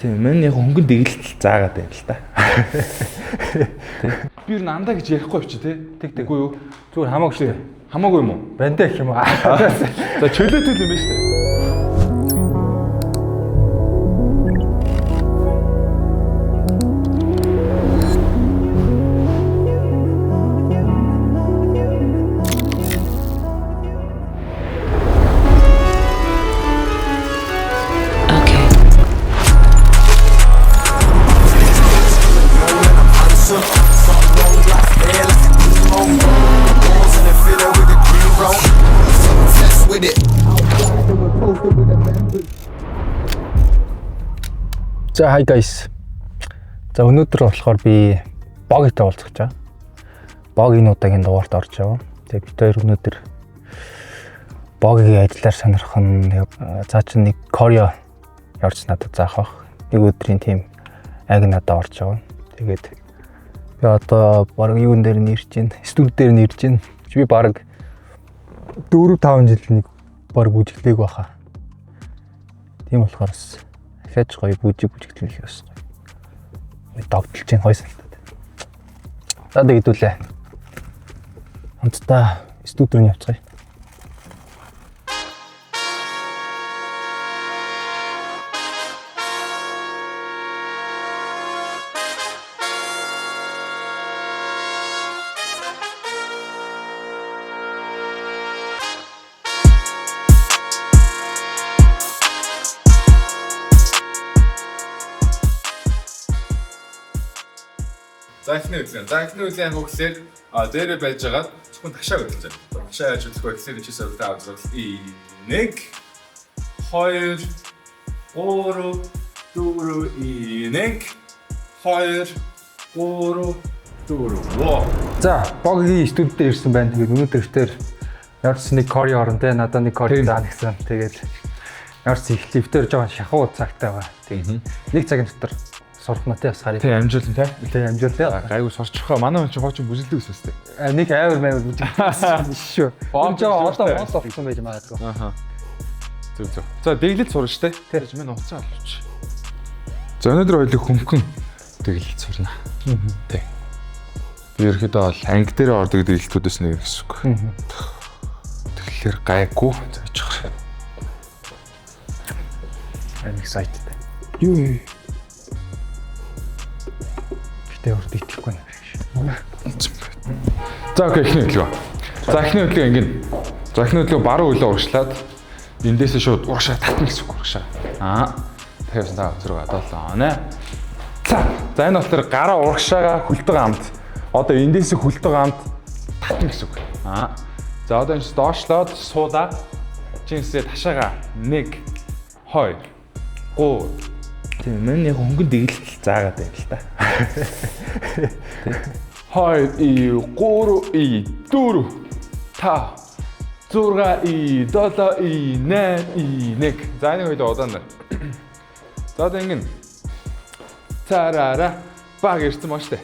Тийм мань яг хөнгөн дэглэлт заагаад байна л та. Би ер нь андаа гэж ярихгүй чи тий. Тэггүй юу? Зүгээр хамаагүй шүү. Хамаагүй юм уу? Бандаа гэх юм уу? За чөлөөтэй юм байна шүү дээ. За hi guys. За өнөөдөр болохоор би богитой уулзах гэж байгаа. Богийн удаагийн дугаарт орж байгаа. Тэгээ бид хоёр өнөөдөр богийн ажиллаар сонирхон цаа чин нэг Корео явж надад заах бах. Нэг өдрийн тим аг надад орж байгаа. Тэгээд би одоо баг юун дээр нэрж гин, студ дээр нэрж гин. Би баг 4-5 жил нэг баг бүжиглээг баха. Тийм болохоор хэж гоё бүжиглэх яс гоё. Догдолж чинь гоё санагдаад. За тэгээд хэдүүлээ. Хамтдаа студ руу явцгаая. За ихний үзлэн хөгсөөр дээрээ байж байгаа зөвхөн ташаа хөдөлж байгаа. Ташаа яаж хөдөлөх вэ гэхээр чи сөрөлтөө авзрал 1 2 3 4 1 2 3 4 За богийн студ дээр ирсэн байна. Тэгээд өнөөдөр ихтэй явсан нэг Корео орон те надад нэг Корео заана гэсэн. Тэгээд явсан их лифтээр жоохон шахуу цагтай байгаа. Тэгээд нэг цагийн дотор сурах натай бас харъя. Тэг амжуулна те. Тэг амжуулаа. Гайгүй сурчихгаа. Манай хүн чинь хооч бүзэлдэг ус өстэй. Нэг амар бүжигдсэн шүү. Бомж одоо мод болсон байж магадгүй. Аха. Зүг. За дэглэл сурна штэ. Тэр минь уцаа олвч. За өнөөдөр хоёул хөнгөн дэглэл сурна. Тэг. Би ерөөдөө бол анги дээр ордог дэглэлтүүдээс нэг гэсэн үг. Тэгэхээр гайгүй зөөж байгаа. I'm excited. Юу Тэ урд итгэхгүй нэ. За окей эхний хөдөлгөөн. За эхний хөдөлгөөн ингэн. За эхний хөдөлгөөн баруун хөлөө урагшлаад эндээсээ шууд урагшаа татна гэсэн үг урагшаа. Тавьсан таа 6 7 8. За энэ болохоор гараа урагшаага хөлдөг амт. Одоо эндээсээ хөлдөг амт татна гэсэн үг. За одоо энэ доошлоод суудаа. Чинсээ ташаага 1 2 3 Тийм мань яг хөнгөн дэглэлт заагаад байна л та. 2 3 4 5 6 7 8 1 За энэ хоёул удаан. За одоо ингэн цараараа баг ирсэн маа штэ.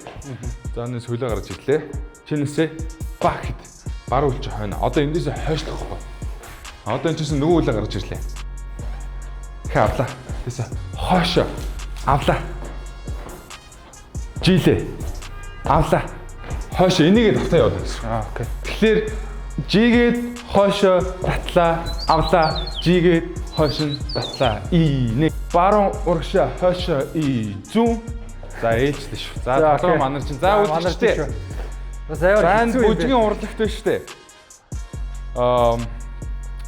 За энэ сүлээ гарч ирлээ. Чинээсээ баг хэд баруулж хойно. Одоо эндээсээ хойшлох байхгүй. Одоо энэ чинь нөгөө үлээ гарч ирлээ. Хавла. Тэсэ хоошо авла. Жилээ. Авла. Хоошо энийгээ давтаа явуулна гэсэн. Окей. Тэгэхээр жигээд хоошо татлаа, авла, жигээд хойшин татлаа. Нэг баруун урагшаа хоошо зүүн. За ээлжлээ шүү. За толгой манар чинь. За үзчихтэй. За энэ бүжгийн урлагтай шүү дээ.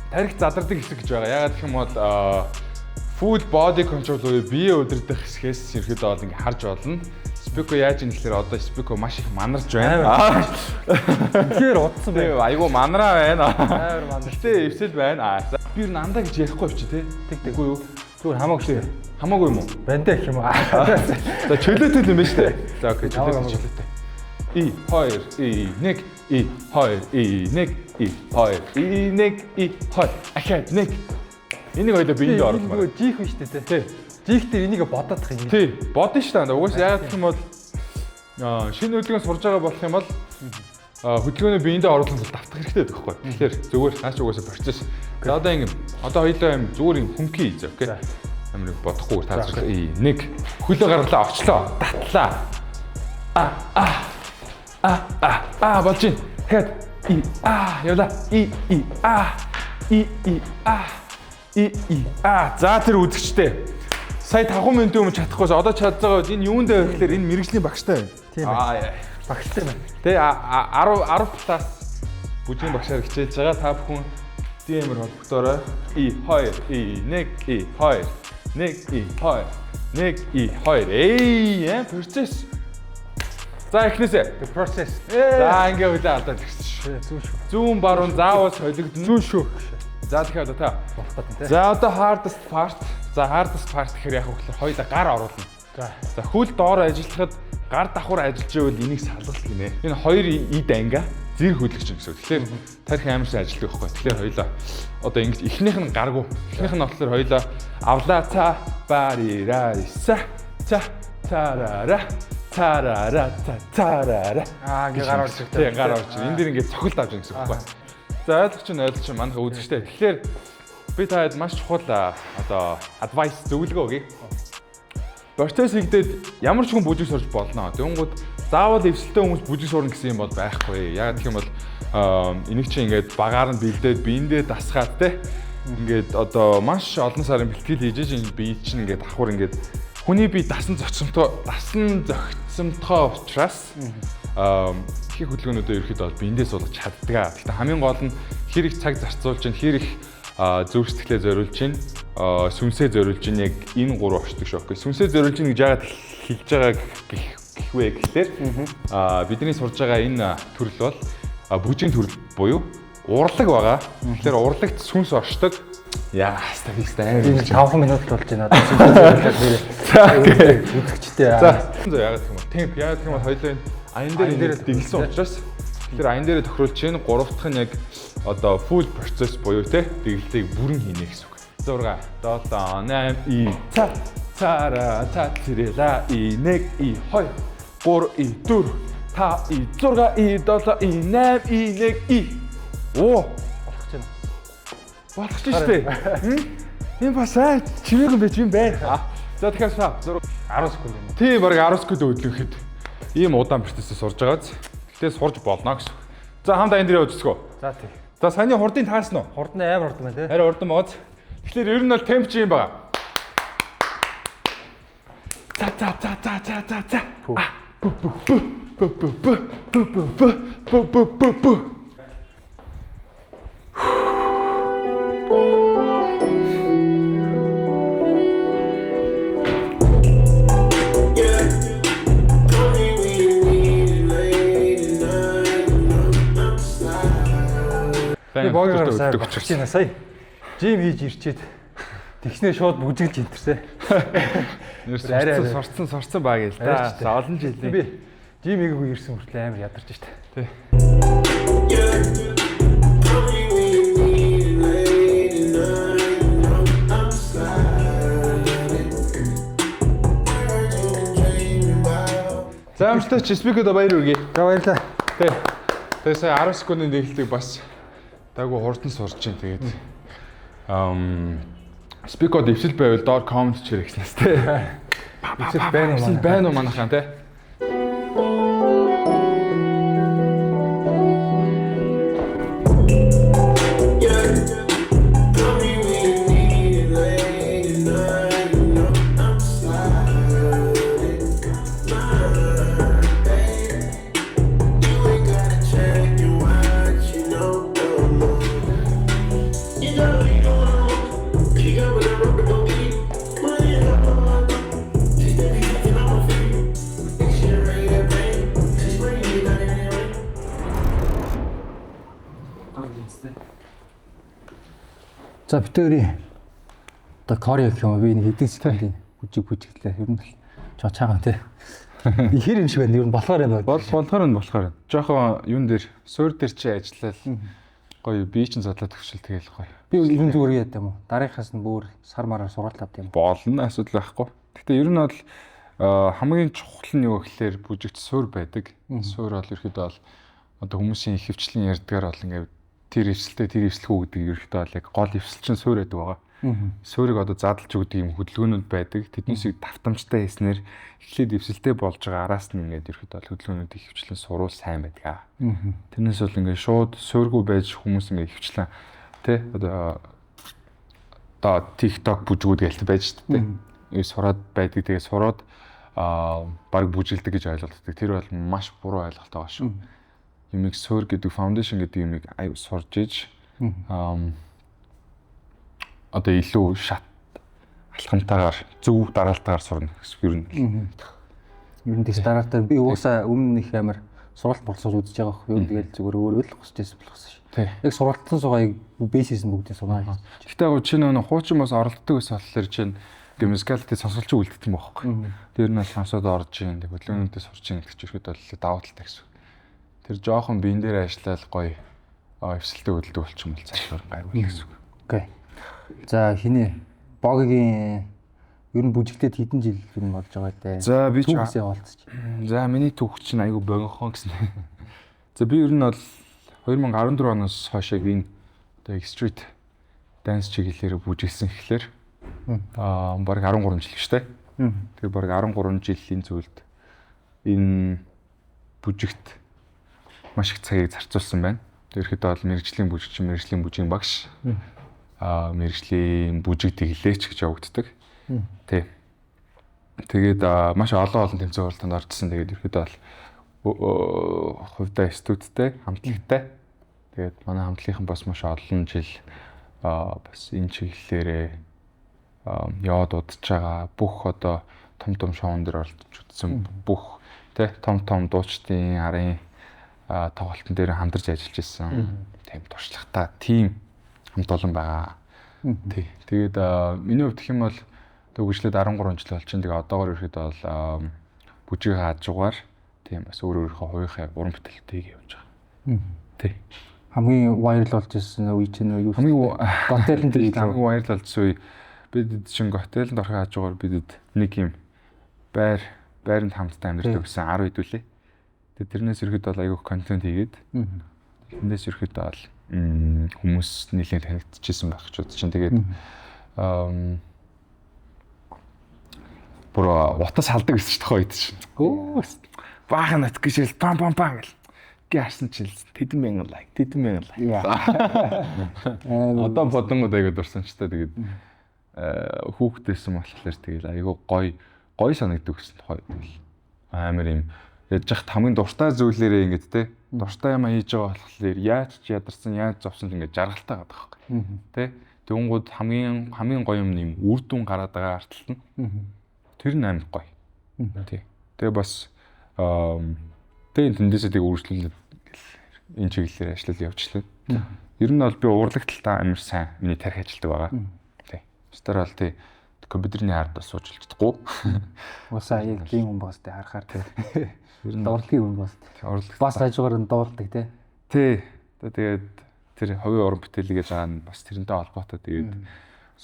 Тарих задардаг хэсэг гэж байгаа. Ягаад гэх юм бол full body control буюу бие удирдах хэсгээс ерөөдөө бол ингээ харж болно. Спико яаж юм гэхээр одоо спико маш их манарч байна. Тэгэхээр удсан байна. Айгу манараа байна. Амар манар. Гэтэ эвсэл байна. Би ер нь андаа гэж ярихгүй чи тий. Тэггүй юу? Зүгээр хамаагүй шүү. Хамаагүй юм уу? Бандаа гэх юм уу? За чөлөөтэй юм байна шүү дээ. За окей чөлөөтэй. 2 1 2 1 2 1 2 ахаад 1 Энийг хоёлоо биеинд оруулмаар. Жих биш үү те. Жихтэр энийг бодоодах юм. Тий, бодно шүү дээ. Угаасаа яагаад гэх юм бол шинэ хөдөлгөөн сурж байгаа болох юм бол хөдөлгөөний биеиндээ оруулах бол давтах хэрэгтэй байхгүй. Тэгэхээр зүгээр наач угаасаа процесс. За одоо ингэ одоо хоёлоо юм зүгээр юм хөнгөн хийе. Окей. Амир бодохгүй таацлаа. Нэг хөлөө гаргалаа очлоо. Татлаа. Болж ин. Хэд явла. За тэр үзэгчтэй. Сая 5 минутын өмнө чадахгүйс одоо чадж байгаа бол энэ юунд вэ гэхээр энэ мэрэгжлийн багштай байна. Багштай байна. Тэ 10 плюс бүжгийн багшаар хичээж байгаа. Та бүхэн DM-ээр холбогдоорой. E2 1 процесс. За эхнээсээ Process. за ингээ үлээ алдаад ирсэн шүү. Зүүн баруун заавал солигдно. Зүүн шүү. За тэгэхээр одоо та. За одоо hardest part. За hardest part гэхээр яг хөглөр хоёулаа гар оруулна. За хөл доор ажиллахад гар давхар ажиллаж байвал энийг салгах гинэ. Энэ хоёр ид анга зэрэг хөдлөгч гэсэн үг. Тэгэхээр тарих амарсан ажилтдаг байхгүй. Тэгэхээр хоёулаа одоо ингэж эхнийх нь гаргуу. Эхнийх нь болохоор хоёулаа авлаа ца барираиса ца тарара тарара тарара. Ингээ гар орж ирдэг. Тийм гар орж. Энд дэр ингээд цохилт авч байгаа гэсэн үг байхгүй. За ойлгож чинь манайха үзэгчтэй. Тэгэхээр би таад маш чухал одоо advice зөвлөгөө өгье. Процесс хийгдээд ямар ч хүн бүжиг сурж болно. Тэнгүүд заавал эвсэлтэй хүмүүс бүжиг сурна гэсэн юм бол байхгүй. Яг гэх юм бол энийг чинь ингээд багаар нь бэлдээд биендээ дасгаад те. Ингээд одоо маш олон сарын бэлтгэл хийж энэ бие чинь ингээд давхар ингээд хүний бие дасан зохицомтой учраас их хөдөлгөөнүүдөө ерөөхдөө биендээ суулгаж чаддаг. Гэхдээ хамгийн гол нь хэр их цаг зарцуулж чинь хэр их зөв сэтгэлээ зориулж чинь сүнсээ зориулж чинь яг энэ гурав очдог шок. Сүнсээ зориулж чинь гэж яагаад хэлж байгаа гэх вэ гэхлээр бидний сурж байгаа энэ төрөл бол бүжгийн төрөл буюу урлаг байгаа. Тэгэхээр урлагт сүнс оршдог. Яа, стабилтай амар. 5 минут л болж байна. Үзэгчтэй. За яагаад гэх юм бол темп яагаад гэх юм бол хоёлаа аян дээр дэглэсэн учраас тэгэхээр аян дээр тохируулж чинь гурав дахь нь яг одоо full process буюу те дэглэлийг бүрэн хийнэ гэсэн үг. 6 7 8 и ца цара ца цэрэла и 1 и 2 3 и 4 5 и 6 и 7 и 8 и 1 и оо болох ч штэ. Энэ бас чимээгүй байж юм байна. За тэгэхээр 10 секунд юм. Тийм баг 10 секунд өдлөөхөд ийм удаан процессыг сурж байгааз. Гэтэ сурж болно гэсэн. За хамт аян дээр үзсгөө. За тийм. За саяны хурдыг таарсан уу? Хурд нь амар хурд байна тий. Арай хурдан бооз. Тэгэхээр ер нь бол темп юм байна. За. Би богино өгч байна сая. Жим хийж ирчээд тэгснээ шууд бүжиглж энтерсэн. Сурцсан баг л да. Олон жилийн. Би жим хийгээгүй ирсэн хүртэл амар ядарч штэ. Тий. За амттай чи спикерд баяр үргэе. За баярлалаа. Тий. Тэгээ сая 10 секундын дэглэлтийг бас дайгу хурдан сурч чинь тэгээд спикерд дэвшил байвал доор комент чирэгснээс тий. Дэвшил байна уу манайхан тий. За битүүрийн одоо Корея гэх юм би нэг хэдэн секундын бүжиглээ. Ер нь жоо чаагаан тий. Хэр юм шиг байна. Ер нь болохоор байна. Болохоор. Жохоо юун дээр суурь дээр чи ажиллаад гоё бие чин задлаад төвшил тэгэл гоё. Би ер нь зүгээр яа юм уу? Дараагаас нь бүр сар мараар сургалт авд юм. Болно асуудал байхгүй. Гэтэ ер нь бол хамгийн чухал нь юу гэхээр бүжигч суурь байдаг. Суурь бол ерөөдөө бол одоо хүмүүсийн их хөвчлэн ярьдгаар бол ингээд тэр эвсэлтэй тэр эвслэхүү гэдэг ерөөхдөө бол яг гол эвсэл чинь суурь байдаг байгаа. Суурийг одоо задлж өгдөг юм хөдөлгөөнүүд байдаг. Тэднээсийг давтамжтай хийснээр эхлээд дэвсэлтэй болж байгаа араас нь ингээд ерөөхдөө хөдөлгөөнүүд их хвчлэн суруул сайн байдаг. Тэрнээс бол ингээд шууд суургүй байж хүмүүс ингээд хвчлэн тэ одоо TikTok бүжгүүд гэлт байж тээ. Сураад байдаг. Тэгээ сураад баг бүжилдэг гэж ойлголдог. Тэр бол маш буруу ойлголт байгаа шүү. Юмыг суур гэдэг foundation гэдэг юмыг аюу сурж иж одоо илүү шат алхамтайгаар зөв дараалтайгаар сурна гэсэн юм байна. Ер нь тест дараалтаар би уусаа өмнө их амар сургалт болсоор үзэж байгаа хөө. Тэгэл зүгээр өөрөө л хүсчихсэн болохсон шүү. Яг сургалтын сугаыг бэйсээс нь бүгдээ сунаа. Гэхдээ яг чи нөө хуучин бас оролддог байсан болохоор чинь гэмскалти сонсолч үлддэг юм байна. Тэр нь бол сонсоод орж ийн хөдөлгөөнүүдээ сурч ийн гэж ихэд бол давуу талтай гэсэн. Тэр жоохон биен дээр ажиллаад гоё эвсэлтэй хөдөлдөг болчихмол цаашаар гайвал гэсэн. Окей. За хинэ Богийн ер нь бүжиглээд хэдэн жил юм болж байгаа те. За би ч түүхсээ олцчих. За миний түүх чинь айгүй богинохон гэсэн. За би ер нь бол 2014 оноос хойш энэ одоо Street Dance чиглэлээр бүжиглсэн гэхлээр бараг 13 жил шүү дээ. Тэгээ бараг 13 жилийн зүйлд энэ бүжигт маш их цагийг зарцуулсан байна. Тэрхэд бол мэрэгжлийн бүжгийн багш мэрэгжлийн бүжиг тэглээч гэж явагддаг. Тий. Тэгээд маш олон тэмцээн уралдаанд орчихсон. Тэгээд ерөөдөө бол хувьдаа студидтэй, хамтлагтай. Тэгээд манай хамтлагийнхан бас маш олон жил бас энэ чиглэлээрээ яваад удаж байгаа. Бүх одоо том шоун дээр оролцож үзсэн. Бүх тий том дуучдын арын тоглолтын дээр хамтарч ажиллаж ирсэн. Тийм туршлагатай тим хамт олон байгаа. Тий. Тэгээд миний хувьд гэх юм бол төгжлөд 13 жил болчихно. Тэгээ одоогоор ирэхэд бол бүжгийн хажуугаар тийм бас өөрийнхөө хувийнхаа уран бүтээлтийг явуулж байгаа. Тий. Хамгийн вайрал болж ирсэн үе чинь юу? Хамгийн готелэнд хамгийн вайрал болсон үе бид чинь готелэнд орохын хажуугаар бид нэг юм байранд хамтдаа амьдарч байсан 10 хэд үлээ. Тэгээд тэрнээс ирэхэд бол аягүй контент хийгээд тэрнээс ирэхэд бол хүмүүс нэлээд танигдчихсэн байх ч удаа чинь тэгээд бүр утас халдаг гэсэн чинь тохоо идэж чинь. Өө баахан нот гişэл пам гэл гэрсэн чинь тэдэн мянган лайк. Одоо бодонгод аягүй дурсан ч та тэгээд хүүхдээсэн болохоор тэгээд аягүй гоё санагддаг гэсэн тохоо идэл. Амар юм яж хат хамгийн дуртай зүйлээрээ ингэж те дуртай юм хийж байгаа болохоор яаж ч ядарсан яаж зовсон ингэж жаргалтай байгаа байхгүй те тэгүнгууд хамгийн гоё юм нэм үр дүн гараад байгаа арталт нь тэр нь амар гоё тий тэгээ бас тэгээ тэндээсээ тийг үргэлжлүүлээд энэ чиглэлээр ажиллаж явчихлаа ер нь бол би урлагталтаа амар сайн миний тарих ажилтдаг байгаа тий стар бол тий компьютерний хард бас сууж чадахгүй усаа яг тийм хүн бас тий харахаар тий ер нь дурлагын хүн бас бас хажуугаар нь дуулдаг тий. Тий. Тэгээд тэр хувийн уран бүтээл гэж байгаа нь бас тэрнтэй холбоотой тэгээд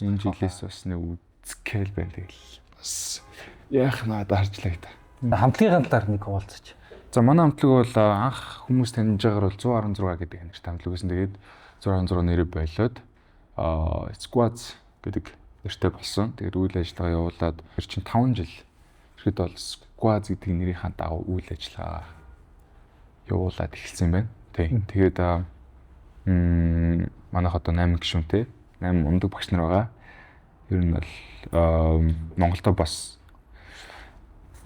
энэ жилээс бас нэг үзкэл байна тэгэл. Бас яах надад харжлаа гэдэг. Хамтлагийн талаар нэг хуваалцаач. За манай хамтлаг бол анх хүмүүс таньж байгаагаар бол 116 гэдэг хянагчтай хамтлаг байсан. Тэгээд 116 нэрээ болоод Squads гэдэг нэртэй болсон. Тэгээд үйл ажиллагаа явуулаад тэр чинь 5 жил ихэд бол Squads гэдэг нэрийнхаа дагуу үйл ажиллагаа явуулаад эхэлсэн байна. Тийм. Тэгээд манайх одоо 8 гишүүнтэй 8 ундаг багш нар байгаа. Ер нь бол Монголдо бас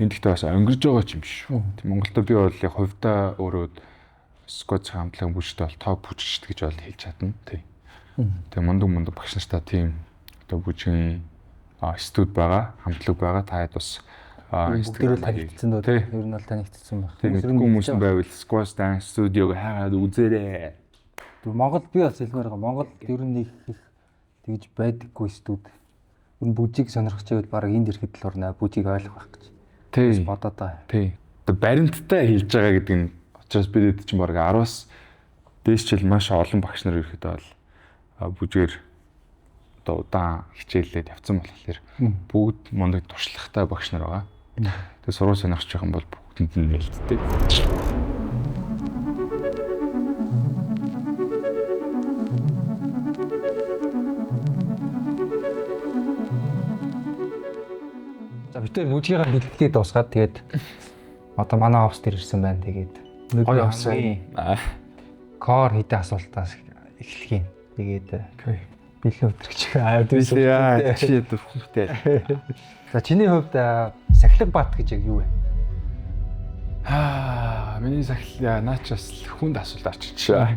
энэ дэхтэй бас өнгөрж байгаа юм шүү. Тийм Монголдо би бол яг хувьдаа өөрөө Squads хамтлагийн бүжигтэй бол топ бүжигч гэж бол хэлж чадна. Тийм. Тэгээ мундаг багш нартай тийм одоо бүжгийн студ байгаа, хамтлаг байгаа. Та хэд бас бүгдээрээ танигдсан дөө. Ер нь бол танигдсан байх. Тийм хүмүүс нь байвал Squads Dance Studio-г хаагаад үзээрэй. Монгол би бас хэлмээр байгаа. Монгол ер нь их тэгж байдаггүй студ. Ер нь бүжиг сонирхож байвал баг энд ирэхэд л орно. Бүжиг ойлгох байх гэж. Тийм. Бодоо та. Тийм. Одоо баримттай хэлж байгаа гэдэг нь учраас бид чинь баг 10-аас дээш жил маш олон багш нар ирэхэд бол бүжгээр одоо удаан хичээллээд явцсан болохоор бүгд мундаг туршлагатай багш нар байгаа. Тэгээ сургууль сонирхож байгаа юм бол бүгдэнд нь нээлттэй. дээр мужигаа бэлтгэлээ дуусгаад тэгээд одоо манай офс дээр ирсэн байна. Тэгээд Гоё авсан. кор хитэ асуултаас эхлэх юм. Тэгээд бэлэн өдрөгч Чи дөхтэй. За чиний хувьд сахилга бат гэж яг юу вэ? Миний сахил наач бас хүнд асуулт арчилчаа.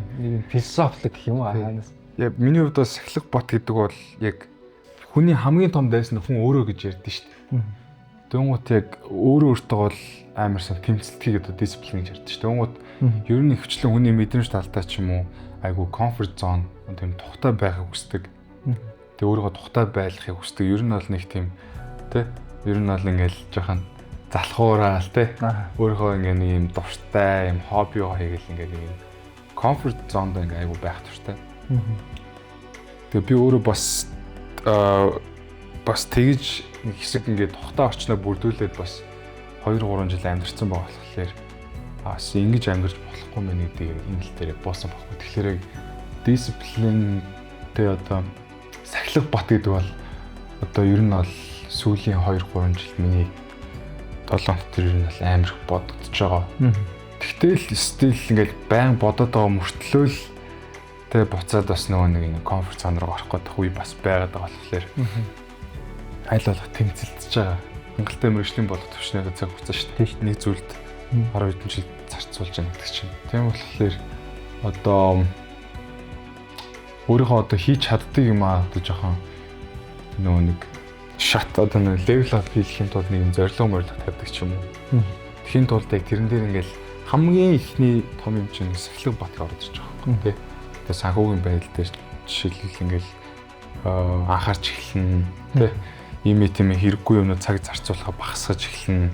Философик гэх юм уу? Яг миний хувьд бас сахилга бат гэдэг бол яг хүний хамгийн том дайс нь хүн өөрөө гэж ярьдэн шүү дээ. Тэнгуут яг өөрөө өөртөө бол амар сан тэмцэлтгийг одоо дисциплин гэж ярьдэн шүү. Тэнгуут ер нь хвчлэн хүний мэдрэмж талтай ч юм уу айгу comfort zone тийм тухтай байхыг хүсдэг. Тэг өөрийгөө тухтай байлгахыг хүсдэг. Ер нь бол нэг тийм тий ер нь бол ингээл жоохон залхуураал тий өөрийнхөө ингээ нэг юм дуртай юм хоббиогоо хийгээл ингээ нэг comfort zone дээр ингээ айгу байх туфтай. Тэгээ би өөрөө бас тэгж нэг хэсэг ингээд тухтай орчноо бүрдүүлээд бас 2-3 жил амьдэрсэн байгаа болохоор бас ингэж амьдарч болохгүй мэн гэдгийг энэ л дээр буусан баггүй. Тэгэхээр дисциплинтэй одоо сахилга бат гэдэг бол одоо ер нь бол сүүлийн 2-3 жил миний 7 хоног төр ер нь бол амар бодогдож байгаа. Тэгтэл стил ингээд байн бодоод байгаа мөртлөө л тэгээ буцаад бас нөгөө нэг комфорт зон руу орох гэдэг үе бас байгаад байгаа болохоор аль болох тэмцэлдэж байгаа. Хангалттай мөржлийн болох төвчнээ цаг хугацаа шүү дээ. Нэг зүйлд 10 хэдэн жил зарцуулж байгаа гэдэг чинь. Тийм болохоор одоо өөрийнхөө одоо хийж чаддаг юм аа одоо жоохон нөгөө нэг шат одоо нэг левел ап хийхин тулд нэг зорилго морилго тавьдаг ч юм уу. Тэхийн тулд яг тэрэн дээр ингээл хамгийн ихний том юм чинь сахилга бат орж ирж байгаа юм тий. Тэгээ санхүүгийн байдал дээр жишээлбэл ингээл анхаарч эхэлнэ тий. Ийм тийм хэрэггүй юмнууд цаг зарцуулахаа багасгаж эхэлнэ.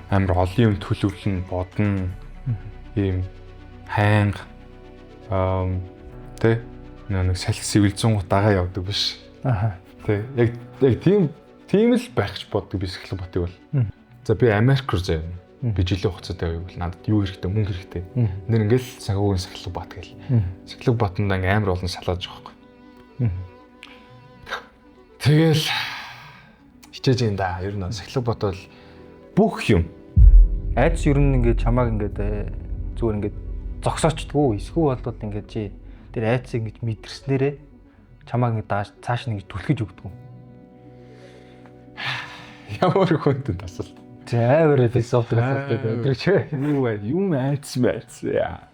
Амар олон юм төлөвлөн бодно. Ийм хайнга тий нэг салхи сэвэлзэн дагаа явдаг биш. Тий яг тийм л байх ч боддог би сахилга батыг бол. За би Америк руу заяа. Би жилийн хугацаатай байвал надад юу хэрэгтэй мөнгө хэрэгтэй. Нэр ингээл санхүүгийн сахилга бат гэл. Сахилга батанд ингээм амар олон шалгаж байгаа байхгүй. Тэгэл хичээж юм да. Ер нь сахилга бат бол бүх юм. Айдс ер нь ингээд чамааг ингээд зүгээр ингээд зогсоочдгоо. Эсвэл болоод ингээд чи тэр айдсыг ингэж мэдэрснээрээ чамааг ингээд цааш нэг түлхэж өгдөг. Ямар хүндэд асуулт. Зайвар философик асуулт өдрөч. Юм айдс яа.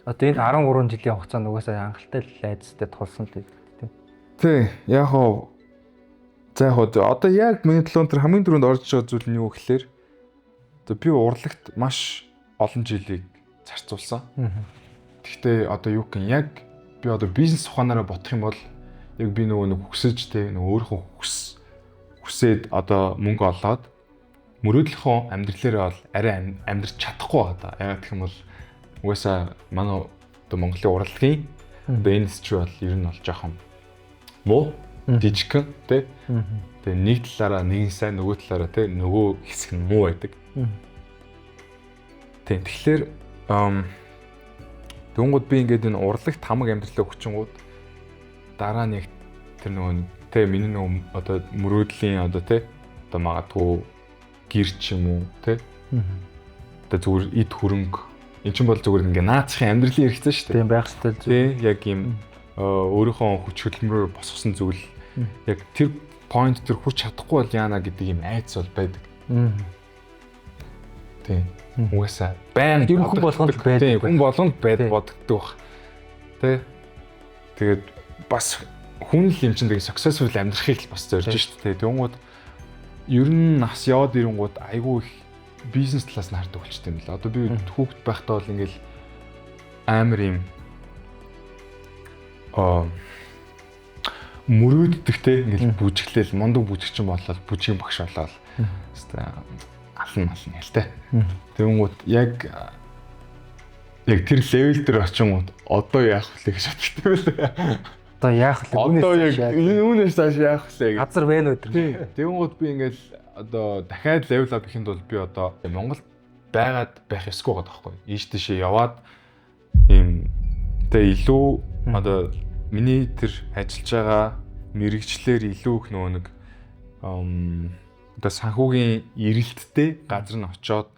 Одоо энэ 13 жилийн хугацаанд угаасаа анхалтай л айдстай тулсан л тийм. Тий, яг хоо за яг одоо яг миний төлөв тэр хамгийн түрүүнд орж байгаа зүйл нь юу гэхээр одоо би урлагт маш олон жилийг зарцуулсан. Гэхдээ одоо юу гэх юм яг би одоо бизнес ухаанаараа бодох юм бол яг би нөгөө нэг хүсэж тэ нөгөө өөрийнхөө хүсээд одоо мөнгө олоод мөрөөдлийнхөө амьдралаараа бол арай амьдрч чадахгүй одоо яг гэх юм бол угаасаа манай одоо Монголын урлагийн одоо индастри бол ер нь бол жоохон муу жижигхэн тэ тэгээ нэг талаараа нэг сайн нөгөө талаараа тэ нөгөө хэсэг нь муу байдаг. Тэгэхээр дөнгөд би ингээд энэ урлагт хамаг амьдралаа хүчингууд дараа нь яг тэр нөгөө тэ миний нөгөө одоо мөрөөдлийн одоо тэ одоо магадгүй гэр ч юм уу тэ одоо зүгээр эд хөрөнгө эн чинь бол зүгээр ингээ наацхийн амьдралын хэрэгцээ шүү дээ. Тийм байх хэрэгтэй зүйл. Яг юм өөрийнхөө хүч хөдөлмөрөөр босгосон зүйл яг тэр point тэр хүрч чадахгүй бол яана гэдэг юм айц бол байдаг. Тийм. Угаасаа байн ер нь хүн болгонд байдаг. Хүн болгонд боддог. Тэ. Тэгээд бас хүн л юм чинь тэгээ successful амьдрахыг л бас зорж шүү дээ. Тэнгууд ер нь нас яваад ирэнгууд айгүй их бизнес талаас нь хардаг болчтой юм л. Одоо би хүүхэд байхдаа бол ингээл амар юм мөрөөддөгтэй ингээл бүжиглээл мундаг бүжигчин болоод бүжгийн багш болоод ална ялтай. Тэнгууд яг тэр левел дээр очингууд одоо яах вэ гэж боддог байлаа. Одоо яах вэ? Одоо яг үүнээс цааш яах вэ? Газар байна өдөр. Тэнгууд би ингээл одоо дахиад левел ап хийхэд бол би одоо Монголд байгаад байх ёсгүй байгаа байхгүй. Ийш тийшээ яваад ийм тэ илүү одоо миний тэр ажиллаж байгаа мэрэгчлэр илүү их нөгөө нэг одоо санхүүгийн эрэлттэй газар нь очоод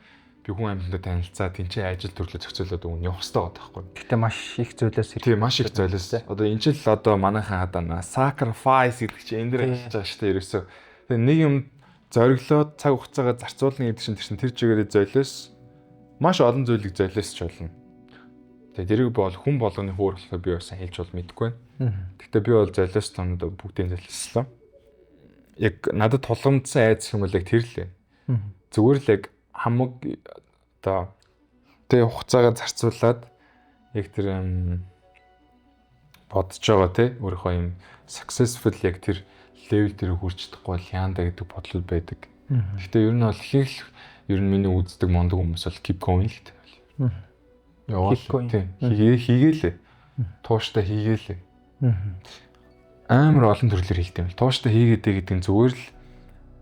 би хүн амьтантай танилцаад тэнцээ ажил төрлөө зохицуулаад өгнө явах хэрэгтэй байгаа байхгүй. Гэтэ маш их зөөлөөс Тийм маш их зөөлөөс. Одоо энэ жил одоо манайхан хадаа sacrifice гэдэг чинь энэ дэр ажиллаж байгаа шүү дээ ерөөсөө. Тэгээ нэг юм зориглоод цаг хугацаагаа зарцуулна гэдэг чинь тэр чигээрээ зөөлөөс маш олон зүйлийг зөөлөөсч болно. Тэгээ тэрийг бол хүн болгоны хөөр болохоор би бас хэлж бол мэдэхгүй байна. Гэхдээ би бол зөөлөөс томд бүгдийн зөөлөслөө. Яг надад тулгамдсан айц юм бол яг тэр л ээ. Зүгээр л яг хамаг одоо тэг хугацаагаа зарцуулаад яг тэр бодож байгаа те өөрийнхөө юм successful яг тэр level дээр хүрч чадахгүй бол яанда гэдэг бодлууд байдаг. Гэхдээ ер нь бол их ер нь миний үздэг мондөг хүмүүс бол keep going л гэдэг. Яваал тийм хийгээлээ. Тууштай хийгээлээ. Амар олон төрлөөр хийгдэв юм. Тууштай хийгээдэй гэдэг нь зүгээр л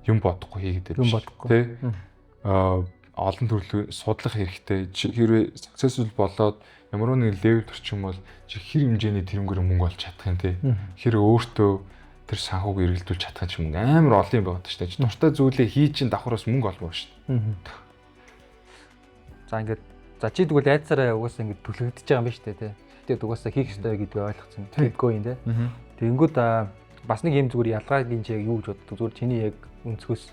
юм бодохгүй хийгээдэй биш. Тэ олон төрлөөр судлах хэрэгтэй. Хэрвээ successful болоод ямар нэгэн level төрчих юм бол чи хэр хэмжээний тэрнгэр мөнгө олж чадах юм те. Хэр өөртөө тэр санхүүг эргэлдүүлж чадах юм амар олон юм байна шүү дээ. Дуртай зүйлээ хийж ин давхраас мөнгө олмоо шүү дээ. За ингээд за чи тэгвэл айцаараа угаасаа ингээд түлхэгдэж байгаа юм байна шүү дээ те. Тэгээд угаасаа хийх ёстой гэдгийг ойлгоцсон. Keep going те. Тэгэнгүүт бас нэг юм зүгээр ялгаагийн чи яг юу гэж боддог зүгээр чиний яг өнцгөөс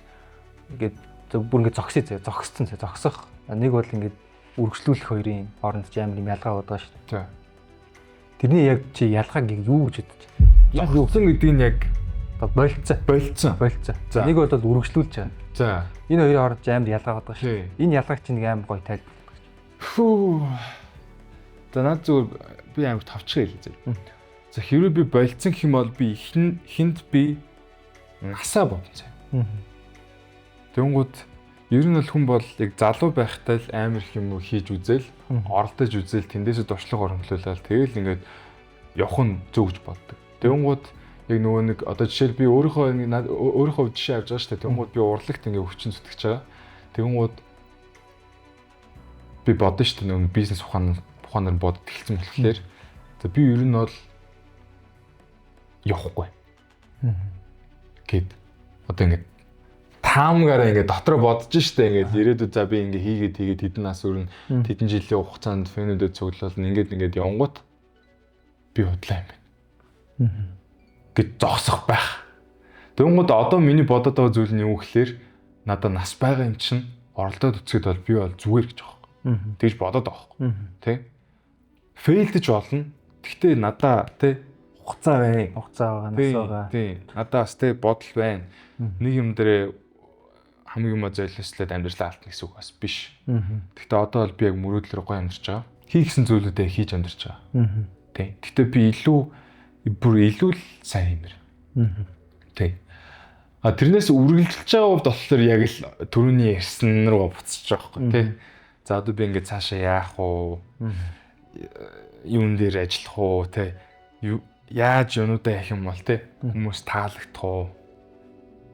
ингээд бүр ингээд зогсох. Нэг бол ингээд үргэлжлүүлэх хоёрын хооронд ч амар юм ялгаа байгаа шүү дээ. Тэрний яг чи ялгааг юу гэж бодож байна? Яг юусан гэдэг нь яг болцсон. Нэг бол үргэлжлүүлж байгаа. За. Энэ хоёрын хооронд ч амар ялгаа байгаа шүү. Энэ ялгааг чи нэг амар гоё тайлбарлах гэж. Фүү. За над зүгээр би амар тавчгаа хэлээ зэрэг. За хэрвээ би болцсон гэх юм бол би хинд би насаа бодсон. Тэнгүүд ер нь бол хүн бол яг залуу байхтай л амар их юм хийж үзэл, оролдож үзэл, тэндээсээ дуршлаг оромлуулаад тэгэл ингээд явах нь зөв гэж боддог. Тэнгүүд яг нөгөө нэг одоо жишээл би өөрийнхөө жишээ авч байгаа шүү дээ. Тэнгүүд би урлагт ингээд өвчин зүтгэж байгаа. Тэнгүүд би бодсон шүү дээ нөгөө бизнес ухаанаар бодож эхэлсэн болохоор за би ер нь бол явахгүй. Гэт одоо ингээд таамгаараа ингээд дотроо бодож штэ ингээд ирээдүйд за би ингээд хийгээд хэдэн нас өрнө хэдэн жилийн хугацаанд фэнүүдэд цуглуулна ингээд явангууд би худлаа юм байна. Гэт зогсох байх. Тэнгүүд одоо миний бодоод байгаа зүйл нь юу гэхээр надад нас байгаа юм чинь оролдоод үцгээд бол би бол зүгээр гэж байгаа. Тэгж бодоод байгаа. Тэ? Фейлдэж болно. Гэхдээ надаа тэ хугацаа байна. Хугацаа байгаа, нас байгаа. Тий. Надаас тэ бодол байна. Нэг юм дээрээ хамгийн юм зөөлөслөд амьдралаа алдна гэсэн үг бас биш. Гэхдээ одоо бол би яг мөрөөдлөөр гоё амьдарч байгаа. Хийгсэн зүйлүүдээ хийж амьдарч байгаа. Тий. Гэхдээ би илүү л сайн юмэр. Тий. А тэрнээс үргэлжилж байгаа хувьд болохоор яг л түрүүний ярьсан руу буцаж байгаа байхгүй тий. За одоо би ингээд цаашаа яах вэ? Юун дээр ажиллах уу тий. Яаж юунуудаа явах юм бол тий. Хүмүүс таалагдах уу?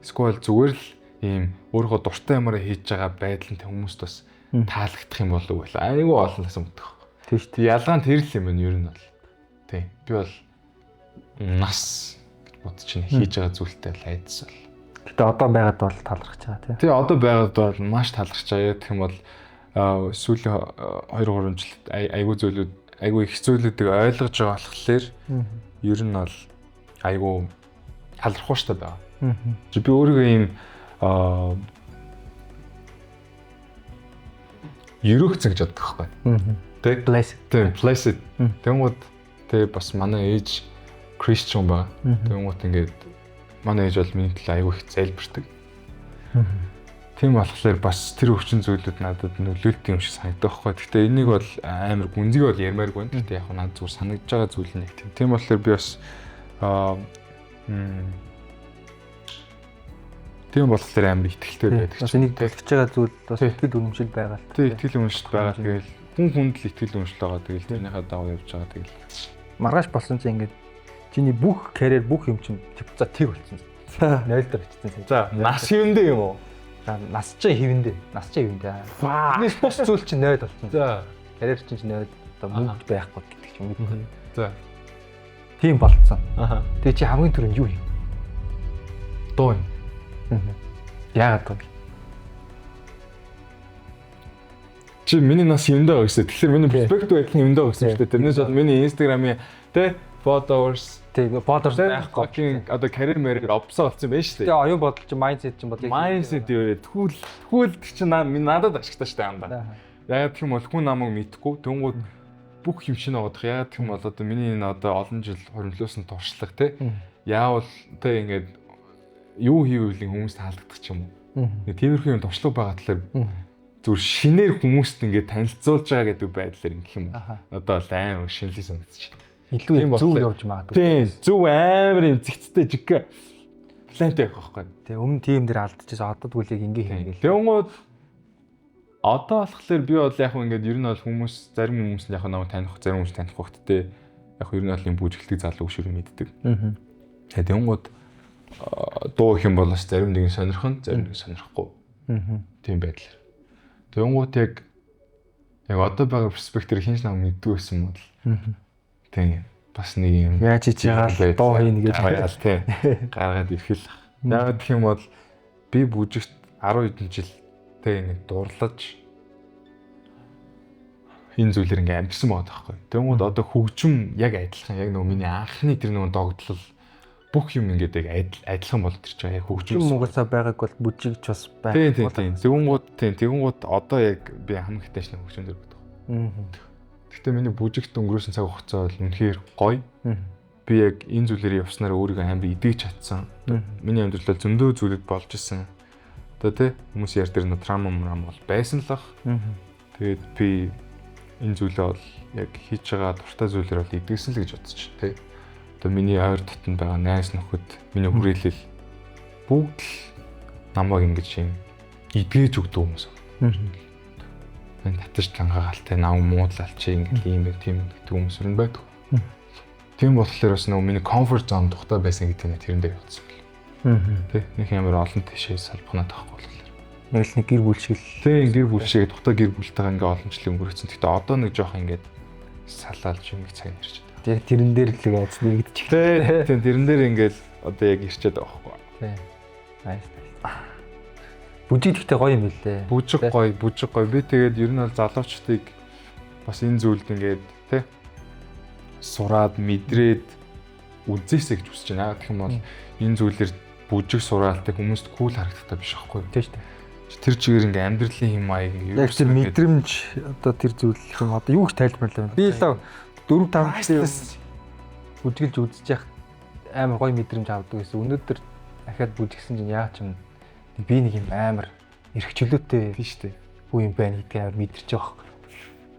Эсвэл зүгээр л ийм өөрийнхөө дуртай юмараа хийж байгаа байдал нь хүмүүст бас таалагдах юм болов уу? Айгүй олон асуумдах. Тийм шүү дээ. Ялгаа нь тэр л юм байна ер нь бол. Тий. Би бол нас гэж бодож чинь хийж байгаа зүйлтэй л айдас бол. Гэтэ одоо байгаад бол талархаж байгаа тий. Тий одоо байгаад бол маш талархаж байгаа. Гэх юм бол сүүлийн 2-3 жилд айгүй их зүйлүүдийг ойлгож байгаа болохоор ер нь бол айгүй талархах штэ байгаа. Би өөрийгөө ийм ерөөгцөн гэж боддог байхгүй. Тэг blessed. Тэнгууд тэг бас манай ээж Christian ба. Тэнгууд ингээд манай ээж бол миний төлөө айгүй их зайлбардаг. Тийм болохоор бас тэр өвчин зүйлүүд надад нөлөөлт юм шиг санагдах байхгүй. Гэхдээ энийг бол амар гүнзгий бол ярмааргүй байна. Гэхдээ яг надад зүгээр санагдж байгаа зүйл нь яг тийм. Тийм болохоор би бас тийм болохоор амар ихтэлтэй байдаг. Бас энийг төлөвлөж байгаа зүйл бас итгэл үнэмшил байгаа л. Тийм итгэл үнэмшил байгаа. Тэгэл хүн хүнд л итгэл үнэмшил байгаа. Тэгэл тэрнийхээ дагуу явж байгаа. Тэгэл маргааш болсон чинь ингээд чиний бүх карьер бүх юм чинь за тэг болсон. За 0 дээр очсон. За нас хэвэндээ юм уу? За нас чинь хэвэндээ. Нийс бос зүйл чинь 0 болсон. За карьер чинь 0 одоо мөнгө байхгүй гэдэг ч юм уу. За тийм болцсон. Тэгээ чи хамгийн түрүүнд юу хийв? Дуу юм. Яагаад вэ? Чи миний нас юмдаа өгсөн. Тэгэхээр миний перспектив адилхан юмдаа өгсөн шүү дээ. Тэрнээс бол миний Instagram-ийн тэ followers байхгүй одоо карьер мэрээр опсоо болсон байх шүү дээ. Тэгээ оюун бодол чи mindset чинь бодлоо. Mindset юу вэ? Тхүүл чи надад ашигтай шүү дээ андаа. Яагаад гэх юм бол хүн намайг мэдхгүй тэнгууд бүх юм шинэ бодох. Яагаад гэх юм бол одоо миний энэ одоо олон жил хоригдлуулсан туршлага те. Яавал тэ ингээд юу хийвэл хүмүүст таалагдах ч юм уу. Тиймэрхүү юм туршлага байгаа талаар зүр шинээр хүмүүст ингээд танилцуулж байгаа гэдэг байдлаар ингэх юм. Одоо л амар шинэлэг санагдчих. Илүү зөв явж магадгүй. Тийм, зөв амар юм зэгцтэй жиг плантай байх байхгүй. Тэгээ өмнө тим дээр алдчихсан одоо тэгвэл яг ингээ хийгээл. Тэнгууд одоо болохоор би бол яг ингээд ер нь бол хүмүүс зарим хүмүүс нь яг намайг таних, зарим хүмүүс таних багтдээ яг ер нь бол юм бүжгэлдэг залуу шүү мэддэг. Тэгээ тэнгууд дуу их юм болоос зарим нэг нь сонирхон, зарим нэг сонирхгүй. Тийм байдлаар. Тэнгууд яг одоо байгаа перспектив хинч намайг мэддэг байсан бол тийм бас нэг юм яаж хийж байгаа дуу хийнэ гэж баяал тийм гаргаад ирхэл. Яг гэх юм бол би бүжигт 10 хэдэн жил тийм ингэ дурлаж энэ зүйлэр ингэ амжсан байгаа байхгүй. Тэнгууд одоо хөгжим яг адилхан яг нөгөө миний анхны тэр нөгөө догдлол бүх юм ингээд яг адилхан болоод ирж байгаа. Яг хөгжим муугасаа байгааг бол бүжигч бас байх. Тийм. Тэгүнгууд одоо яг би хамгийн ихтэйч нэг хөгжим дөрөв. Гэхдээ миний бүжигт өнгөрөөсөн цаг хугацаа бол үнэхээр гоё. Би яг энэ зүйлээр явснараа өөрийгөө амар идэж чадсан. Миний амьдралд зөндөө зүйлүүд болж исэн. Одоо тий хүмүүс яар дээр нэг трама бол байсан л ах. Тэгээд би энэ зүйлээ бол яг хийж байгаа дуртай зүйлээр бол идэгсэн л гэж бодчих тий. Одоо миний ойр дотн байгаа найз нөхөд миний хүрээлэл бүгд л намайг ингэж юм идгээж өгдөг хүмүүс. Энэ татаж тангагаалтай нам муудлал чи ингэ юм бэ тийм гэдэг хүмүүс өрн байдаг. Тийм болохоор бас нөгөө миний comfort zone тухтай байсан гэдэг нь тэрэн дээр явуулсан бэл. Тэ нэг амар олон тийшээ салбахнаад байхгүй болохоор. Нэг л нэг гэр бүл шиг л. Тэ гэр бүл шиг тухтай гэр бүлтэйгээ ингээ олон жил өнгөрөөсөн. Гэхдээ одоо нэг жоох ингээд салаалж юм их цаг ярьж байна. Яг тэрэн дээр л айц нэгдчих. Тэ тэрэн дээр ингээл одоо яг ирчээд байгаа байхгүй. Тэ. Nice. Бүжиг ихтэй гоё юм билээ. Бүжиг гоё. Би тэгээд ер нь бол залуучдыг бас энэ зүйлд ингээд тэ сураад мэдрээд үзээсэй гэж хүсэж байна. Гэх юм бол энэ зүйлээр бүжиг сураалтай хүмүүст кул харагдахтай биш байхгүй юу? Тийм шүү дээ. Тэр чигээр ингээ амьдралын юм аяг яг тэр мэдрэмж одоо тэр зүйл юм одоо юу гэж тайлбарлаа. Би л 4-5 жил бүжиглж үзэж яах амар гоё мэдрэмж авдаг гэсэн. Өнөөдөр дахиад бүжигсэн чинь яа ч юм би нэг юм амар эрхчлөөтэй тийм шүү дээ. Хүү юм байна гэдгийг амар мэдэрч байгаа хэрэг.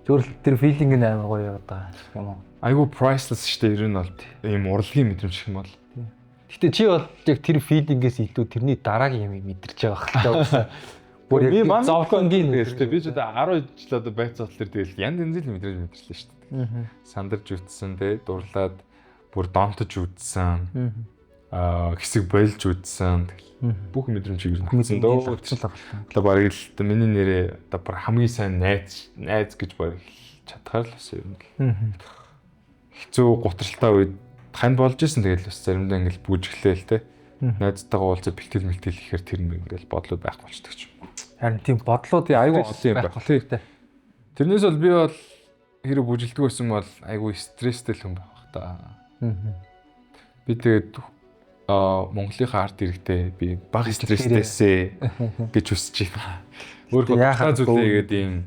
Зөвхөн тэр филинг нь амар гоё байгаа юм уу? Айгу priceless шүү дээ. Ер нь бол ийм урлагийн мэдрэмж юм бол. Гэтэ чи бол яг тэр филингээс илүү тэрний дараагийн юм мэдэрч байгаа хэрэг. Бүр яг зовлонгийн нэртэй би ч одоо 10 жил одоо байцаал тэр тэгэл янз янзын мэдрэмж мэдэрчлээ шүү дээ. Сандарч үтсэн те дурлаад бүр донтож үтсэн. Хэсэг болж үтсэн. Бүх мэдрэмжийг мэдсэн дөө. Одоо барыг л миний нэрээ одоо бар хамгийн сайн найз гэж барыг чадхаар л бас юм л. Хэцүү гутралтай үед танд болж исэн тэгэл бас заримдаа ингээл бүжиглээл те. Найзтайгаа уулзаа бэлтгэл ихээр тэр ингээл бодлоо байх болчдөг ч юм. Харин тийм бодлоодын айгүй олон юм байх хэрэгтэй. Тэрнээс бол би бол хэрэг бүжилдэг байсан бол айгүй стресстэй л хүн байх та. Би тэгээд Монголынхаа арт иргэдээ би бага стресстэйсээ гэж хүсэж байна. Өөрөө хатаа зүйлээгээд ийм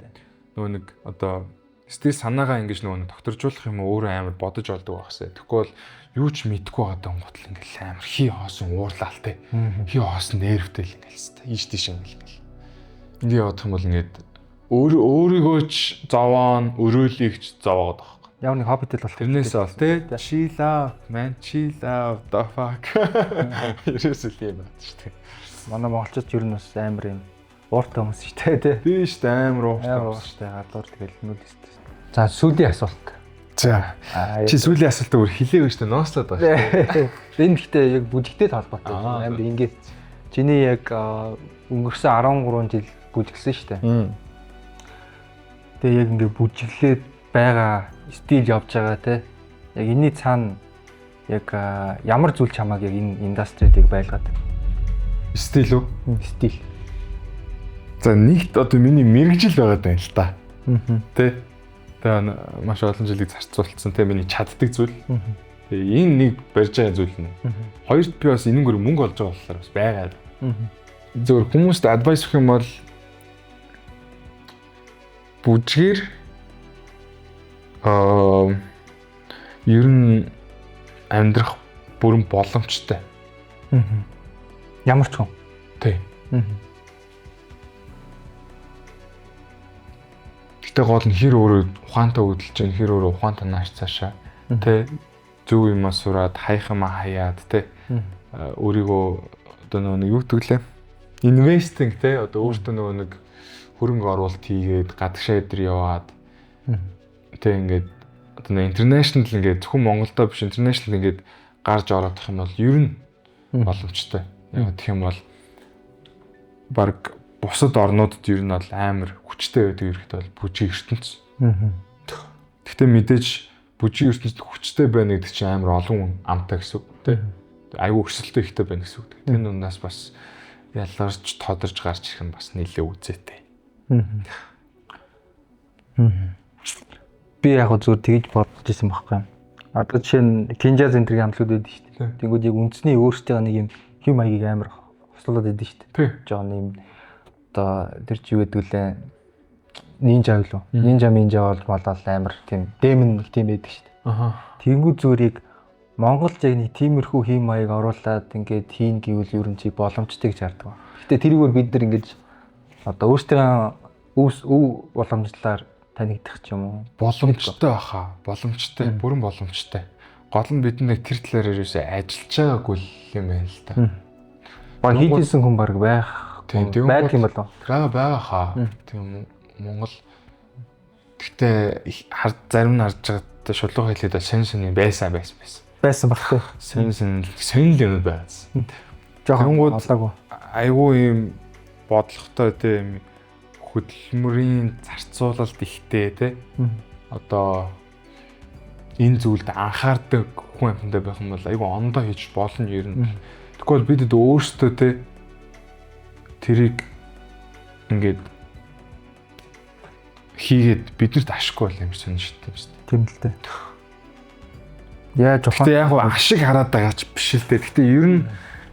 нөгөө нэг одоо стресс санаагаа ингэж нөгөө докторжуулах юм өөрөө амар бодож олдог байхсаа. Тэгэхгүй бол юу ч мэдгүй байгаа гутал ингээл амар хий хоосон уурлаал те. Хий хоосон нервтэй л ингээл ийш тийш ингээл. Ингээ явах юм бол ингээд өөрийгөө ч зовоон, өрөөлийгч зовоод байгаа. Яг нэг хоббитэл болох. Тэрнээс бол те chill out, man chill out the fuck. Ерөөсөө юм байна шүү дээ. Манай монголчууд ер нь бас амар юм ууртай хүмүүс шүү дээ те. Тийм шүү дээ амар ууртай шүү дээ. Гадуур тэгэл нүдтэй. За сүүлийн асуулт. За. Чи сүүлийн асуултаа өөр хэлээгүй шүү дээ. Нослоод байна шүү дээ. Энэ гэхдээ яг бүжигтэй холбоотой амар ингээд чиний яг өнгөрсөн 13 жил бүжиглсэн шүү дээ. Тэгээ яг ингээд бүжиглээд байгаа стил явж байгаа те. Яг энэний цаана яг ямар зүйл чамааг яг энэ индастрид байлгаад. Стил үү? Стил. За нэгт одоо миний мэрэгжил байгаа даа л да. Тэ. Тэгээ маш олон жилийг зарцуулсан тэ миний чаддаг зүйл. Тэгээ энэ нэг барьж байгаа зүйл нь. Хоёрт би бас энэнгөр мөнгө олж байгаа болохоор бас байгаа. Зөвхөн хүмүүст адвайс өгөх юм бол бүжгээр ер нь амьдрах бүрэн боломжтой. Ямар ч хүн. Тий. Гэтэ гол нь хэр өөрөө ухаантай хөдөлж чинь хэр өөрөө ухаантай нааш цаашаа тий зөв юм сураад хаях юм хаяад тий өөрийгөө одоо нэг юу гэвэл инвестинг тий одоо өөртөө нэг хөрөнгө оруулалт хийгээд гадагшаа өдр яваад тий ингээд одоо интернэшнл ингээд зөвхөн Монголдоо биш интернэшнл ингээд гарч ороодох юм бол ер нь боломжтой. Яг гэх юм бол баг бусад орнуудад ер нь бол амар хүчтэй байдаг хэрэгтэй бол бүжиг ертөнц. Гэхдээ мэдээж бүжиг ертөнцид хүчтэй байна гэдэг чинь амар олон амтай гэсэн үг тий. Айгүй өрсөлдөө ихтэй байна гэсэн үг. Тэр нүнээс бас ялгарч тодорж гарч ирэх нь бас нэлээ үзээтэй. Би яг зүгээр тэгж бодож ирсэн байхгүй юм. Одоо жишээ нь Кинжаз энтриг хамтлууд байдаг шүү дээ. Тэнгүүд яг үндэсний өөрсдөө нэг юм хэм маягийг амар хослуулад байдаг шүү дээ. Жон юм одоо тэр чи юу гэдэг лээ нинжа юу? Нинжа болоод амар тийм дэмэн нэг тийм байдаг шүү дээ. Тэнгүүд зүрийг Монголд яг нэг тиймэрхүү хэм маяг оруулаад ингээд хийн гэвэл ер нь чи боломжтой гэж хардаг. Гэтэ тэрийгээр бид нар ингэж одоо өөрсдөө өв боломжлоор танигдах ч юм уу боломжтой баха боломжтой бүрэн боломжтой гол нь бид нэг тэр талаар ерөөсөө ажиллаж байгаагүй юм байна л да. Баг хийдсэн хүн баг байх байдаг юм болов. Байгаа хаа. Тийм Монгол гэхдээ зарим нь харж байгаад шулуу хэлээд сонь байсан баггүй. Сонь л юм байсан. Жохон олоогүй. Айгүй юм бодлоготой тийм хөдөлмөрийн зарцуулалт ихтэй тий. Одоо энэ зүйлд анхаардаг хүн амьтандаа байх юм бол айгүй ондоо хийж болно ер нь. Тэгвэл бид өөрсдөө тий тэрийг ингээд хийгээд биднэрт ашиггүй бол юм сонирхтой юм шүү дээ. Тийм л дээ. Яа жохон. Гэтэ яг ашиг хараад байгаа ч биш л дээ. Гэтэ ер нь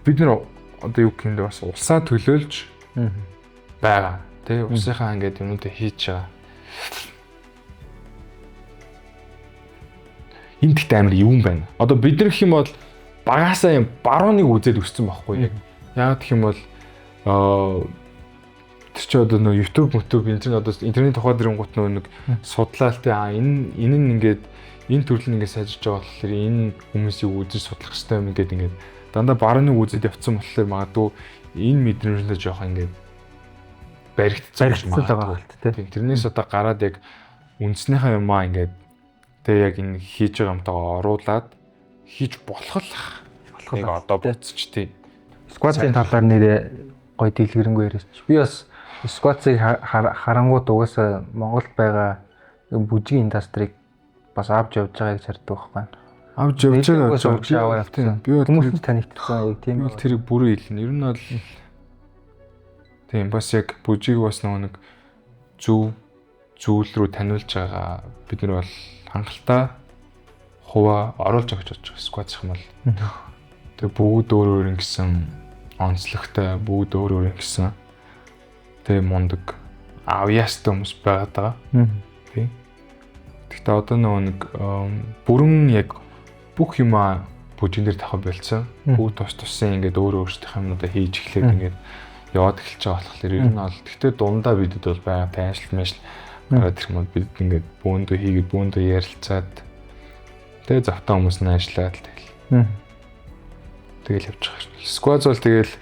бид нар одоо юу гэх юм бэ бас улсаа төлөөлж байгаа. Тэ усынхаа ингээд юмнуудыг хийж байгаа. Энд ихтэй амар юм байна. Одоо бид нар гэх юм бол багасаа юм барууныг үзээд өссөн байхгүй яг. Яг гэх юм бол тэр чи одоо нөө YouTube интернет тухай дэрэнгуут нэг судлаалтай энэ нь ингээд энэ төрөл нь ингээд сайжирч байгаа болохоор энэ хүмүүсийг үзэж судлах хэрэгтэй юм ингээд дандаа барууныг үзээд явцсан болохоор магадгүй энэ мэдрэмжлээ жоох ингээд баригдсан байгаа тийм. Тэрнээс одоо гараад яг үндснийхээ юмаа ингээд тэг яг энэ хийж байгаа юмтайгаа оруулаад хийж болох яг одоо буцаж тийм. Squat-ийн талаар нэрээ гоё дэлгэрэнгүй яриач. Би бас Squat-ыг харангууд угаасаа Монголд байгаа бүжгийн индустрийг бас авч явж байгааг хардаг байхгүй. Авч явж байгаа тийм. Би бол хүмүүс танигдсан яг тийм. Би тэрийг бүрэн хэлнэ. Ер нь бол тийм бас яг бүжиг бас нэг зөв зүйл рүү таниулж байгаа бид нар бол хангалттай хуваа оруулж өгч байгаа Squat юм бол. Тэгээ бүгд өөр ингэсэн онцлогтой бүгд өөр ингэсэн тэгээ мундаг авьяастай хүмүүс байгаад байгаа. Тийм. Гэхдээ одоо нэг бүрэн яг бүх юмаа бүжин дээр тавих болцсон. Бүгд тусын ингээд өөр өөрсдийнх юмнуудаа хийж эхлээд ингээд яваад эхэлж байгаа болохоор ер нь бол гэхдээ дундаа бидэд бол байгаа тайшл мэшл гараад ирэх юм бид ингээд бөөндөө хийгээд бөөндөө ярилцаад тэгээ завтаа хүмүүс нь ажиллаад тэгэл явж байгаа шин. Squat бол тэгэл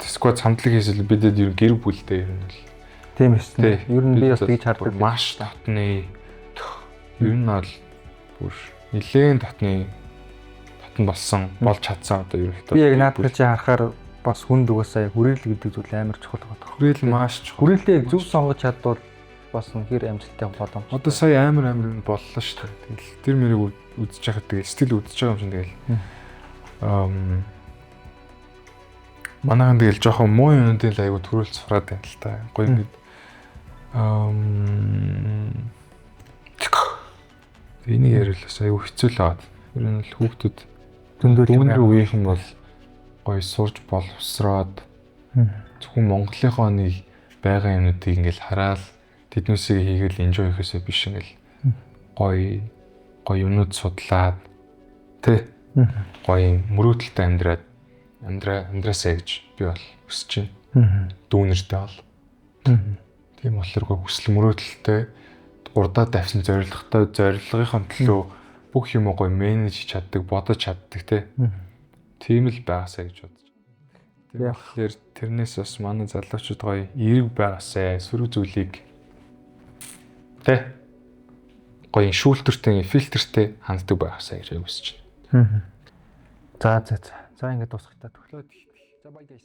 squat хамтлаг хийсэл бидэд ер нь гэр бүлтэй ер нь бол тийм ээ. Ер нь би бас тэгж хардаг. Маш татны ер нь бол бүр нэлээд татн болсон болж чадсан одоо ерөөхдөө. Би яг наадах чи харахаар бас хүнд угаасаа хүрээлэл гэдэг зүйл амар чухал байдаг. Хүрээлэл маш чухал. Хүрээлэлээ зөв сонгож чадвал бас үнэхээр амжилттай боломж. Одоо сая амар боллоо шүү дээ. Тэгэл тэр мэрийг үзэж байхад тэгэл стил үзэж байгаа юм шиг тэгэл Манайхан тэгэл жоохон муу юмнуудын айгу төрүүлж сураад байна л та. Гоё ингээд энийг яриулаас айгу хэцүү л аваад. Ер нь л хүүхдүүд дүүнэр үеийнхэн бол гоё сурж боловсроод зөвхөн Монголынхоо нэг байгаа юмнуудыг ингээл хараад тэднүүсийг хийгээл enjoy хийхээсээ биш ингээл гоё юмнууд судлаад тэ гоё мөрөөдөлтэй амьдраасаа гэж би бол хүсэж байна. Дүүнэртэй бол. Тийм болохоор гоё хүсэл мөрөөдөлтэй урдаа давсан зорилгынхон төлөө бүх юм гоё менеж чаддаг, бодож чаддаг те. Тийм л байгаасаа гэж бодож байна. Тэгэхээр тэрнээс бас манай залуучууд гоё эерэг байгаасаа сөрөг зүйлийг те гоё шүүлтүртэй, фильтртэй ханддаг байгаасаа гэж хүсэж байна. За ингээд дуусгах та төглөөд. За бай guys.